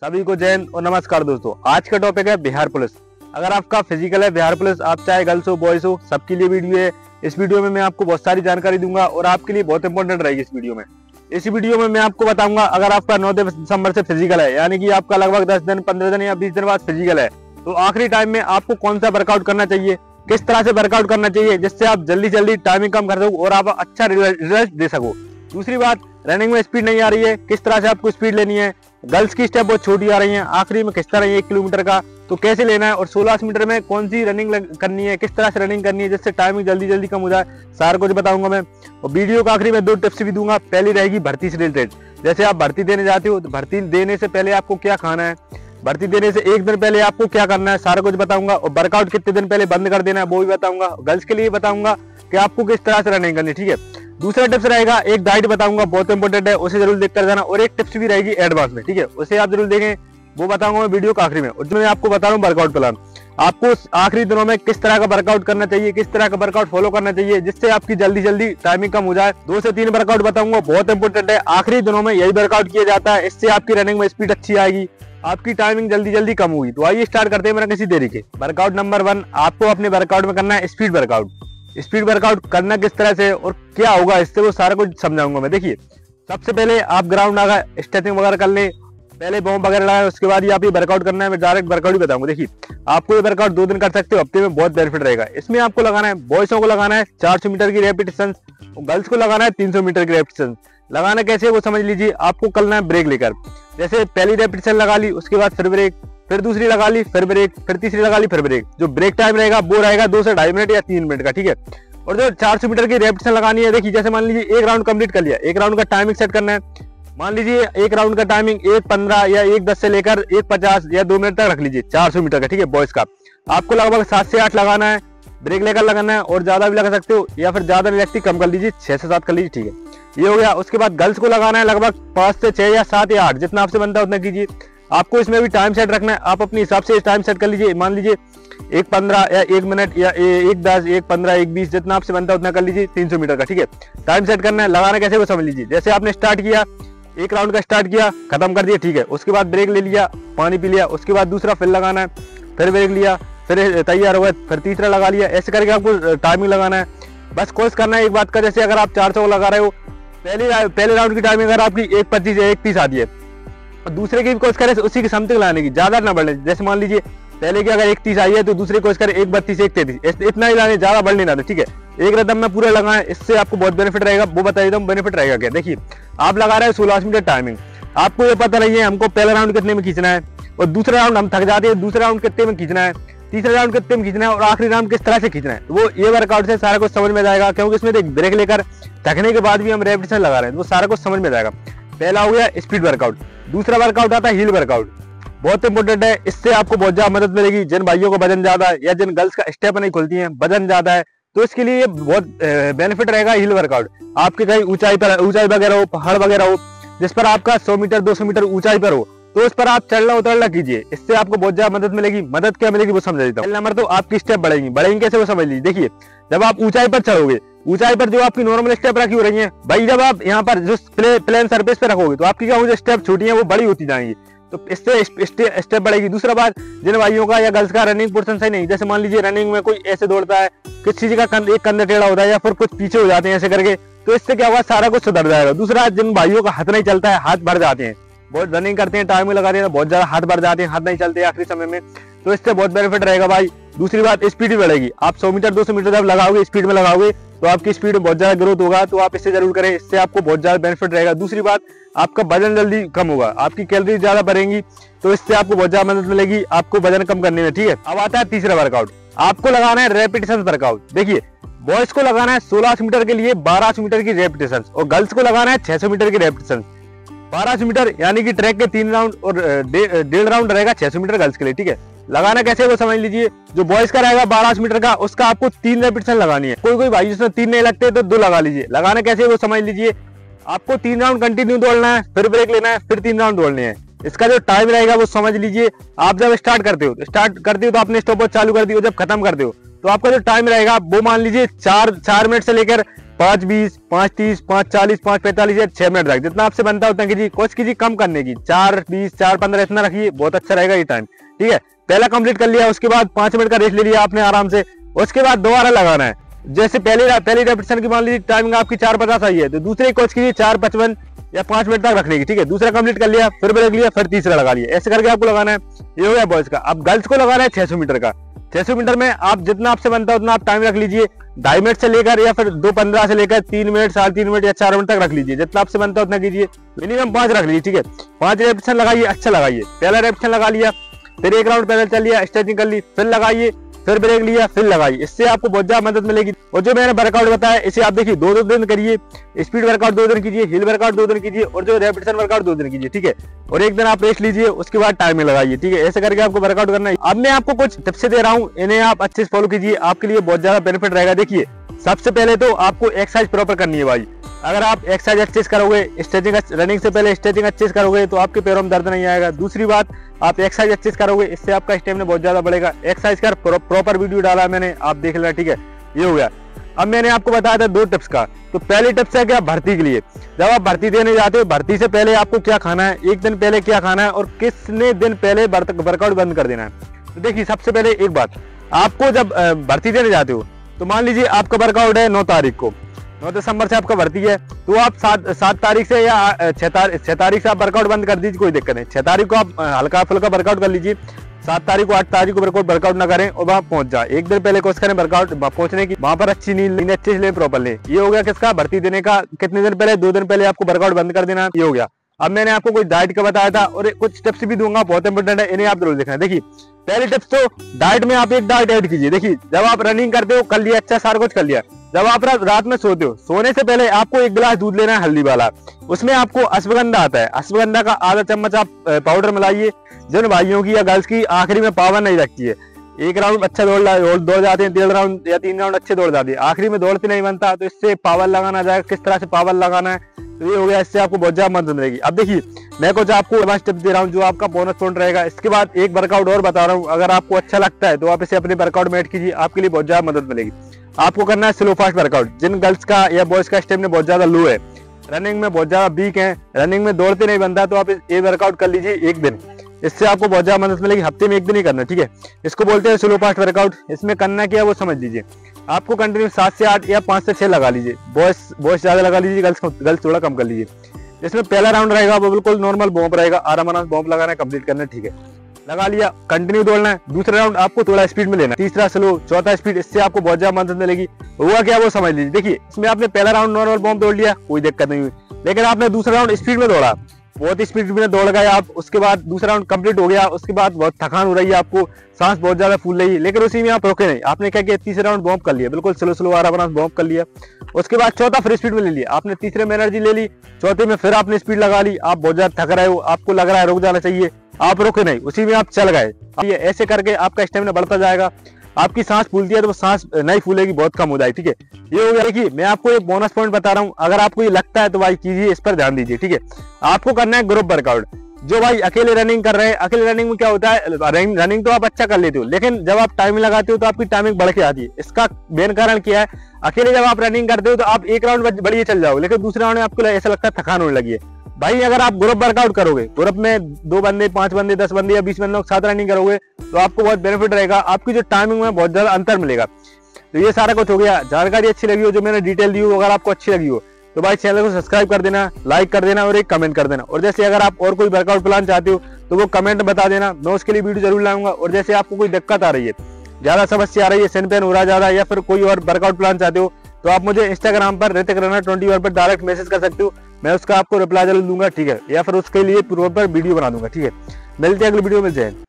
सभी को जय हिंद और नमस्कार दोस्तों। आज का टॉपिक है बिहार पुलिस। अगर आपका फिजिकल है बिहार पुलिस, आप चाहे गर्ल्स हो बॉयज हो, सबके लिए वीडियो है। इस वीडियो में मैं आपको बहुत सारी जानकारी दूंगा और आपके लिए बहुत इंपॉर्टेंट रहेगी इस वीडियो में। इस वीडियो में मैं आपको बताऊंगा, अगर आपका 9 दिसंबर से फिजिकल है, यानी कि आपका लगभग 10 दिन 15 दिन या 20 दिन बाद फिजिकल है, तो आखिरी टाइम में आपको कौन सा वर्कआउट करना चाहिए, किस तरह से वर्कआउट करना चाहिए जिससे आप जल्दी जल्दी टाइमिंग कम कर सको और आप अच्छा रिजल्ट दे सको। दूसरी बात, रनिंग में स्पीड नहीं आ रही है, किस तरह से आपको स्पीड लेनी है। गर्ल्स की स्टेप बहुत छोटी आ रही है, आखिरी में किस तरह 1 किलोमीटर का तो कैसे लेना है, और 1600 मीटर में कौन सी रनिंग करनी है, किस तरह से रनिंग करनी है जिससे टाइमिंग जल्दी जल्दी कम हो जाए, सारा कुछ बताऊंगा मैं। और वीडियो का आखिरी में 2 टिप्स भी दूंगा। पहली रहेगी भर्ती से रिलेटेड। जैसे आप भर्ती देने जाते हो तो भर्ती देने से पहले आपको क्या खाना है, भर्ती देने से 1 दिन पहले आपको क्या करना है, सारा कुछ बताऊंगा। और वर्कआउट कितने दिन पहले बंद कर देना है वो भी बताऊंगा। गर्ल्स के लिए बताऊंगा कि आपको किस तरह से रनिंग करनी है, ठीक है। दूसरा टिप्स रहेगा, एक डाइट बताऊंगा, बहुत इंपॉर्टेंट है, उसे जरूर देख कर जाना। और एक टिप्स भी रहेगी एडवांस में, ठीक है, उसे आप जरूर देखें, वो बताऊंगा मैं वीडियो के आखिरी में। और मैं आपको बता रहा हूँ वर्कआउट प्लान, आपको आखिरी दिनों में किस तरह का वर्कआउट करना चाहिए, किस तरह का वर्कआउट फॉलो करना चाहिए जिससे आपकी जल्दी जल्दी टाइमिंग कम हो जाए। 2 से 3 वर्कआउट बताऊंगा, बहुत इंपॉर्टेंट है। आखिरी दिनों में यही वर्कआउट किया जाता है, इससे आपकी रनिंग में स्पीड अच्छी आएगी, आपकी टाइमिंग जल्दी जल्दी कम होगी। तो आइए स्टार्ट करते हैं मेरा किसी देरी के। वर्कआउट नंबर 1, आपको अपने वर्कआउट में करना है स्पीड वर्कआउट। स्पीड वर्कआउट करना किस तरह से और क्या होगा इससे, वो सारा कुछ समझाऊंगा मैं। देखिए, सबसे पहले आप ग्राउंड आकर स्ट्रेचिंग वगैरह कर लें, पहले बॉम्ब वगैरह लगाए, उसके बाद ही आप ये वर्कआउट करना है। मैं डायरेक्ट वर्कआउट ही बताऊंगा। देखिए, आपको ये वर्कआउट 2 दिन कर सकते हो, हफ्ते में बहुत बेनिफिट रहेगा। इसमें आपको लगाना है, बॉयसों को लगाना है 400 मीटर की रेपिटेशन, गर्ल्स को लगाना है 300 मीटर की रेपिटेशन। लगाना कैसे वो समझ लीजिए। आपको करना है ब्रेक लेकर, जैसे पहली रेपिटेशन लगा ली, उसके बाद फिर ब्रेक, फिर दूसरी लगा ली, फिर ब्रेक, फिर तीसरी लगा ली, फिर ब्रेक। जो ब्रेक टाइम रहेगा वो रहेगा 2 से 2.5 मिनट या 3 मिनट का, ठीक है। और जो 400 मीटर की रेपिटेशन लगानी है, देखिए जैसे मान लीजिए 1 राउंड कंप्लीट कर लिया, 1 राउंड का टाइमिंग सेट करना है। मान लीजिए 1 राउंड का टाइमिंग 1:15 या 1:10 से लेकर 1:50 या 2 मिनट तक रख लीजिए 400 मीटर का, ठीक है, बॉयज का। आपको लगभग 7 से 8 लगाना है, ब्रेक लेकर लगाना है, और ज्यादा भी लगा सकते हो या फिर ज्यादा रिलैक्टिव कम कर लीजिए, 6 से 7 कर लीजिए, ठीक है। ये हो गया। उसके बाद गर्ल्स को लगाना है लगभग 5 से 6 या 7 या 8, जितना आपसे बनता है उतना कीजिए। आपको इसमें भी टाइम सेट रखना है, आप अपने हिसाब से टाइम सेट कर लीजिए। मान लीजिए 1:15 या 1 मिनट या 1:10, 1:15, 1:20, जितना आपसे बनता है उतना कर लीजिए, 300 मीटर का, ठीक है। टाइम सेट करना है। लगाना कैसे वो समझ लीजिए। जैसे आपने स्टार्ट किया, 1 राउंड का स्टार्ट किया, खत्म कर दिया, ठीक है। उसके बाद ब्रेक ले लिया, पानी पी लिया, उसके बाद दूसरा फिर लगाना है, फिर ब्रेक लिया, फिर तैयार हो गया, फिर तीसरा लगा लिया। ऐसे करके आपको टाइमिंग लगाना है। बस कोशिश करना है एक बात का, जैसे अगर आप 400 लगा रहे हो, पहले राउंड की टाइमिंग अगर आपकी 1:25 या 1:30 आती है, और दूसरे की भी कोशिश करें उसी की समथिंग लाने की, ज्यादा ना बढ़ने। जैसे मान लीजिए पहले की अगर 1:30 आई है तो दूसरी कोशिश करें 1:32, 1:33, इतना ही लाने, ज्यादा बढ़ नहीं लाने, ठीक है। एक रदम में पूरा लगाएं, इससे आपको बहुत बेनिफिट रहेगा। वो बता देता हूँ बेनिफिट रहेगा क्या। देखिए, आप लगा रहे हैं 16 मीटर टाइमिंग, आपको ये पता नहीं है हमको पहला राउंड कितने में खींचना है, और दूसरा राउंड हम थक जाते हैं, दूसरा राउंड कितने में खींचना है, तीसरा राउंड कितने में खींचना है, और आखिरी राउंड किस तरह से खींचना है। वो ये वर्कआउट से सारा कुछ समझ में जाएगा, क्योंकि इसमें एक ब्रेक लेकर थकने के बाद भी हम रेपिटेशन लगा रहे हैं, वो सारा कुछ समझ में जाएगा। पहला हो गया स्पीड वर्कआउट। दूसरा वर्कआउट आता है हील वर्कआउट, बहुत इंपॉर्टेंट है। इससे आपको बहुत ज्यादा मदद मिलेगी। जिन भाइयों को वजन ज्यादा है या जिन गर्ल्स का स्टेप नहीं खुलती है, वजन ज्यादा है, तो इसके लिए ये बहुत बेनिफिट रहेगा हील वर्कआउट। आपके कहीं ऊंचाई वगैरह हो, पहाड़ वगैरह हो, जिस पर आपका 100 मीटर 200 मीटर ऊंचाई पर हो, तो उस पर आप चढ़ना उतरना कीजिए, इससे आपको बहुत ज्यादा मदद मिलेगी। मदद क्या मिलेगी वो समझ देता हूँ। नंबर तो आपकी स्टेप बढ़ेंगी कैसे वो समझ लीजिए। देखिए, जब आप ऊंचाई पर चढ़ोगे, ऊंचाई पर जो आपकी नॉर्मल स्टेप रखी हो रही है भाई, जब आप यहाँ पर जो प्लेन सरफेस पे रखोगे तो आपकी क्या जो स्टेप छोटी है वो बड़ी होती जाएंगी, तो इससे स्टेप बढ़ेगी। दूसरा बात, जिन भाइयों का या गर्ल्स का रनिंग पोर्शन सही नहीं, जैसे मान लीजिए रनिंग में कोई ऐसे दौड़ता है, किसी चीज का एक कंधा टेढ़ा होता है या फिर कुछ पीछे हो जाते हैं ऐसे करके, तो इससे क्या होगा, सारा कुछ सुधर जाएगा। दूसरा, जिन भाइयों का हाथ नहीं चलता है, हाथ भर जाते हैं, बहुत रनिंग करते हैं, टाइम लगाते हैं, बहुत ज्यादा हाथ भर जाते हैं, हाथ नहीं चलते आखिरी समय में, तो इससे बहुत बेनिफिट रहेगा भाई। दूसरी बात, स्पीड भी बढ़ेगी। आप 100 मीटर 200 मीटर जब लगाओगे, स्पीड में लगाओगे, तो आपकी स्पीड में बहुत ज्यादा ग्रोथ होगा, तो आप इससे जरूर करें, इससे आपको बहुत ज्यादा बेनिफिट रहेगा। दूसरी बात, आपका वजन जल्दी कम होगा, आपकी कैलोरी ज्यादा बढ़ेंगी, तो इससे आपको बहुत ज्यादा मदद मिलेगी आपको वजन कम करने में, ठीक है। अब आता है तीसरा वर्कआउट, आपको लगाना है रेपिटेशन वर्कआउट। देखिए, बॉयज को लगाना है 1600 मीटर के लिए 1200 मीटर की रेपिटेशन, और गर्ल्स को लगाना है 600 मीटर की रेपिटेशन। 1200 मीटर यानी कि ट्रैक के 3 राउंड और 1.5 राउंड रहेगा 600 मीटर गर्ल्स के लिए, ठीक है। लगाना कैसे वो समझ लीजिए। जो बॉयज का रहेगा 1200 मीटर का, उसका आपको 3 रेपिटेशन लगानी है। कोई भाई जिसमें 3 नहीं लगते तो 2 लगा लीजिए। लगाना कैसे वो समझ लीजिए। आपको 3 राउंड कंटिन्यू दौड़ना है, फिर ब्रेक लेना है, फिर 3 राउंड दौड़ने हैं। इसका जो टाइम रहेगा वो समझ लीजिए। आप जब स्टार्ट करते हो तो आपने स्टॉपवॉच चालू कर दी, जब खत्म करते हो तो आपका जो टाइम रहेगा वो मान लीजिए 4 मिनट से लेकर 5:20, 5:30, 5:40, 5:45 या 6 मिनट तक जितना आपसे बनता है उतना कीजिए। कोशिश कीजिए कम करने की, 4:20, 4:15 इतना रखिए, बहुत अच्छा रहेगा ये टाइम। ठीक है, पहला कंप्लीट कर लिया, उसके बाद 5 मिनट का रेस्ट ले लिया आपने आराम से। उसके बाद दोबारा लगाना है। जैसे पहली रेपिटेशन की मान लीजिए टाइमिंग आपकी 4:50 आई है, तो दूसरे कोशिश कीजिए 4:55 या 5 मिनट तक रखने की। ठीक है, दूसरा कंप्लीट कर लिया, फिर ब्रेक लिया, फिर तीसरा लगा लिया। ऐसे करके आपको लगाना है। ये हो गया बॉयज का। अब गर्ल्स को लगाना है 600 मीटर का। 600 मीटर में आप जितना आपसे बनता है उतना आप टाइम रख लीजिए। 2.5 मिनट से लेकर या फिर 2:15 से लेकर 3 मिनट, 3.5 मिनट या 4 मिनट तक रख लीजिए। जितना आपसे बनता है उतना कीजिए। मिनिमम 5 रख लीजिए। ठीक है, 5 रेपिटेशन लगाइए, अच्छा लगाइए। पहला रेपिटेशन लगा लिया, फिर एक राउंड पैदल चल लिया, स्ट्रेचिंग कर ली, फिर लगाइए, फिर ब्रेक लिया, फिर लगाइए। इससे आपको बहुत ज्यादा मदद मिलेगी। और जो मैंने वर्कआउट बताया इसे आप देखिए 2-2 दिन करिए। स्पीड वर्कआउट 2 दिन कीजिए, हिल वर्कआउट 2 दिन कीजिए और जो रेपिटेशन वर्कआउट 2 दिन कीजिए। ठीक है, और एक दिन आप रेस्ट लीजिए, उसके बाद टाइमिंग लगाइए। ठीक है, ऐसे करके आपको वर्कआउट करना है। अब मैं आपको कुछ टिप्स दे रहा हूँ, इन्हें आप अच्छे से फॉलो कीजिए, आपके लिए बहुत ज्यादा बेनिफिट रहेगा। देखिए, सबसे पहले तो आपको एक्सरसाइज प्रॉपर करनी है भाई। अगर आप एक्सरसाइज अच्छे से करोगे, स्ट्रेचिंग रनिंग से पहले स्ट्रेचिंग अच्छे से करोगे तो आपके पैरों में दर्द नहीं आएगा। दूसरी बात, आप एक्सरसाइज अच्छे से करोगे, इससे आपका स्टेमिना बहुत ज्यादा बढ़ेगा। एक्सरसाइज कर प्रॉपर वीडियो डाला मैंने, आप देख लेना। ठीक है, ये हो गया। अब मैंने आपको बताया था 2 टिप्स का। तो पहली टिप्स है क्या, भर्ती के लिए। जब आप भर्ती देने जाते हो, भर्ती से पहले आपको क्या खाना है, एक दिन पहले क्या खाना है और कितने दिन पहले वर्कआउट बंद कर देना है। तो देखिए, सबसे पहले एक बात, आपको जब भर्ती देने जाते हो तो मान लीजिए आपका वर्कआउट है 9 तारीख को, 9 दिसंबर से आपका भर्ती है, तो आप 7 तारीख से या 6 तारीख से आप वर्कआउट बंद कर दीजिए, कोई दिक्कत नहीं। 6 तारीख को आप हल्का फुल्का वर्कआउट कर लीजिए। 7 तारीख को, 8 तारीख को वर्कआउट ना करें और वहां पहुंच जाए। एक दिन पहले कोशिश करें वर्कआउट पहुंचने की, वहां पर अच्छी नींद अच्छे से ले, प्रॉपर ले। ये हो गया किसका, भर्ती देने का। कितने दिन पहले, 2 दिन पहले आपको वर्कआउट बंद कर देना। ये हो गया। अब मैंने आपको कुछ डाइट का बताया था और कुछ टिप्स भी दूंगा, बहुत इंपॉर्टेंट है, इन्हें आप जरूर देखना। देखिए, पहली टिप्स तो डाइट में आप एक डाइट ऐड कीजिए। देखिए, जब आप रनिंग करते हो, कर लिया, अच्छा सारा कुछ कर लिया। जब आप रात में सोते हो, सोने से पहले आपको 1 गिलास दूध लेना है, हल्दी वाला। उसमें आपको अश्वगंधा आता है, अश्वगंधा का आधा चम्मच आप पाउडर मिलाइए। जिन भाइयों की या गर्ल्स की आखिरी में पावर नहीं रखती है, एक राउंड अच्छा दौड़ जाते हैं, 1.5 राउंड या 3 राउंड अच्छे दौड़ जाते हैं, आखिरी में दौड़ते नहीं बनता, तो इससे पावर लगाना जाएगा। किस तरह से पावर लगाना है, तो ये हो गया। इससे आपको बहुत ज्यादा मदद मिलेगी। अब देखिए, मैं कुछ आपको एडवांस टिप्स दे रहा हूँ जो आपका बोनस पॉइंट रहेगा। इसके बाद एक वर्कआउट और बता रहा हूँ, अगर आपको अच्छा लगता है तो आप इसे अपने वर्कआउट में ऐड कीजिए, आपके लिए बहुत ज्यादा मदद मिलेगी। आपको करना है स्लो फास्ट वर्कआउट। जिन गर्ल्स का या बॉयज का स्टेमिना बहुत ज्यादा लो है, रनिंग में बहुत ज्यादा वीक है, रनिंग में दौड़ते नहीं बनता, तो आप ये वर्कआउट कर लीजिए एक दिन। इससे आपको बहुत ज्यादा मदद मिलेगी। हफ्ते में एक दिन ही करना। ठीक है, इसको बोलते हैं स्लो फास्ट वर्कआउट। इसमें करना क्या है वो समझ लीजिए। आपको कंटिन्यू 7 से 8 या 5 से 6 लगा लीजिए। बॉयज ज्यादा लगा लीजिए, गर्ल्स थोड़ा कम कर लीजिए। इसमें पहला राउंड रहेगा वो बिल्कुल नॉर्मल बॉम्ब रहेगा, आराम बॉम्ब लगाना है, कंप्लीट करना है। ठीक है, लगा लिया, कंटिन्यू दौड़ना है। दूसरा राउंड आपको थोड़ा स्पीड में लेना है, तीसरा स्लो, चौथा स्पीड। इससे आपको बहुत ज्यादा मदद मिलेगी। हुआ क्या वो समझ लीजिए। देखिए, इसमें आपने पहला राउंड नॉर्मल बॉम्ब दौड़ लिया, कोई दिक्कत नहीं हुई, लेकिन आपने दूसरा राउंड स्पीड में दौड़ा, बहुत स्पीड में दौड़ गए आप। उसके बाद दूसरा राउंड कंप्लीट हो गया, उसके बाद बहुत थकान हो रही है, आपको सांस बहुत ज्यादा फूल रही है, लेकिन उसी में आप रोके नहीं। आपने क्या किया, तीसरे राउंड बॉम्ब कर लिया, बिल्कुल स्लो आराम बॉम्ब कर लिया। उसके बाद चौथा फिर स्पीड में ले लिया। आपने तीसरे में एनर्जी ले ली, चौथे में फिर आपने स्पीड लगा ली। आप बहुत ज्यादा थक रहे हो, आपको लग रहा है रुक जाना चाहिए, आप रुके नहीं, उसी में आप चल गए। ऐसे करके आपका स्टेमिना बढ़ता जाएगा। आपकी सांस फूलती है तो वो सांस नहीं फूलेगी, बहुत कम हो जाएगी। ठीक है, ये हो गया। देखिए, मैं आपको एक बोनस पॉइंट बता रहा हूँ, अगर आपको ये लगता है तो भाई कीजिए, इस पर ध्यान दीजिए। ठीक है, आपको करना है ग्रुप वर्कआउट। जो भाई अकेले रनिंग कर रहे हैं, अकेले रनिंग में क्या होता है, रनिंग तो आप अच्छा कर लेते हो, लेकिन जब आप टाइमिंग लगाते हो तो आपकी टाइमिंग बढ़ के आती है। इसका मेन कारण क्या है, अकेले जब आप रनिंग करते हो तो आप एक राउंड बढ़िए चल जाओगे, लेकिन दूसरे राउंड में आपको ऐसा लगता है थकान होने लगी है। भाई, अगर आप ग्रुप वर्कआउट करोगे, ग्रुप में 2 बंदे, 5 बंदे, 10 बंदे या 20 बंदों के साथ रनिंग करोगे, तो आपको बहुत बेनिफिट रहेगा। आपकी जो टाइमिंग में बहुत ज्यादा अंतर मिलेगा। तो ये सारा कुछ हो गया। जानकारी अच्छी लगी हो, जो मैंने डिटेल दी हो, अगर आपको अच्छी लगी हो तो भाई चैनल को सब्सक्राइब कर देना, लाइक कर देना और एक कमेंट कर देना। और जैसे अगर आप और कोई वर्कआउट प्लान चाहते हो तो वो कमेंट में बता देना, मैं उसके लिए वीडियो जरूर लाऊंगा। और जैसे आपको कोई दिक्कत आ रही है, ज्यादा समस्या आ रही है, सन पेन हो रहा है ज्यादा, या फिर कोई और वर्कआउट प्लान चाहते हो, तो आप मुझे इंस्टाग्राम पर ऋतिक रनर 21 पर डायरेक्ट मैसेज कर सकते हो, मैं उसका आपको रिप्लाई जरूर दूंगा। ठीक है, या फिर उसके लिए प्रॉपर वीडियो बना दूंगा। ठीक है, मिलते हैं अगली वीडियो में। जय हिंद।